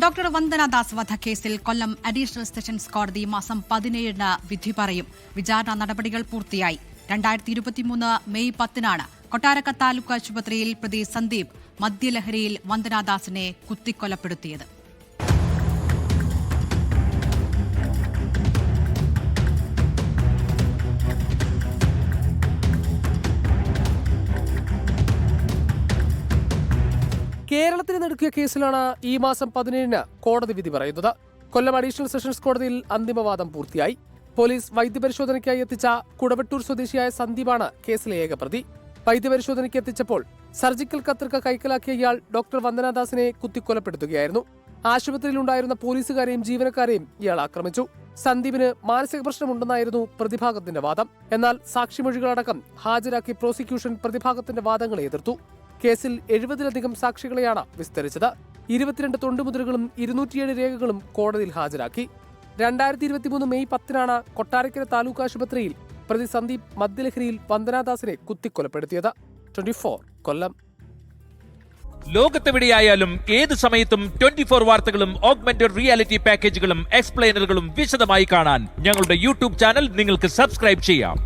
Doctor Vandana Das വധക്കേസിൽ കൊല്ലം additional sessions കോടതി മാസം 17-ന് വിധി പറയും. വിചാരണ നടപടികൾ പൂർത്തിയായി. 2023 മെയ് 10-നാണ് കൊട്ടാരക്ക താലൂക്ക് ആശുപത്രിയിൽ പ്രതി സന്ദീപ് മദ്യലഹരിയിൽ വന്ദനാദാസിനെ കുത്തിക്കൊലപ്പെടുത്തിയത്. കേരളത്തിന് നടുക്കിയ കേസിലാണ് ഈ മാസം 17-ന് കോടതി വിധി പറയുന്നത്. കൊല്ലം അഡീഷണൽ സെഷൻസ് കോടതിയിൽ അന്തിമവാദം പൂർത്തിയായി. പോലീസ് വൈദ്യപരിശോധനയ്ക്കായി എത്തിച്ച കുടവട്ടൂർ സ്വദേശിയായ സന്ദീപാണ് കേസിലെ ഏക പ്രതി. വൈദ്യപരിശോധനയ്ക്ക് എത്തിച്ചപ്പോൾ സർജിക്കൽ കത്രിക കൈക്കലാക്കിയ ഇയാൾ ഡോക്ടർ വന്ദനാദാസിനെ കുത്തിക്കൊലപ്പെടുത്തുകയായിരുന്നു. ആശുപത്രിയിലുണ്ടായിരുന്ന പോലീസുകാരെയും ജീവനക്കാരെയും ഇയാൾ ആക്രമിച്ചു. സന്ദീപിന് മാനസിക പ്രശ്നമുണ്ടെന്നായിരുന്നു പ്രതിഭാഗത്തിന്റെ വാദം. എന്നാൽ സാക്ഷിമൊഴികളടക്കം ഹാജരാക്കി പ്രോസിക്യൂഷൻ പ്രതിഭാഗത്തിന്റെ വാദങ്ങളെ എതിർത്തു. കേസിൽ 70-ലധികം സാക്ഷികളെയാണ് വിസ്തരിച്ചത്. 22 തൊണ്ടുമുദ്രകളും 207 രേഖകളും കോടതിയിൽ ഹാജരാക്കി. 2023 മെയ് 10-നാണ് കൊട്ടാരക്കര താലൂക്ക് ആശുപത്രിയിൽ പ്രതി സന്ദീപ് മദ്യലഹരിയിൽ വന്ദനാദാസിനെ കുത്തിക്കൊലപ്പെടുത്തിയത്. 24 കൊല്ലം. ലോകത്തെവിടെയായാലും ഏത് സമയത്തും 24 വാർത്തകളും ഓഗ്മെന്റഡ് റിയാലിറ്റി പാക്കേജുകളും എക്സ്പ്ലെയിനറുകളും വിശദമായി കാണാൻ ഞങ്ങളുടെ യൂട്യൂബ് ചാനൽ നിങ്ങൾക്ക് സബ്സ്ക്രൈബ് ചെയ്യാം.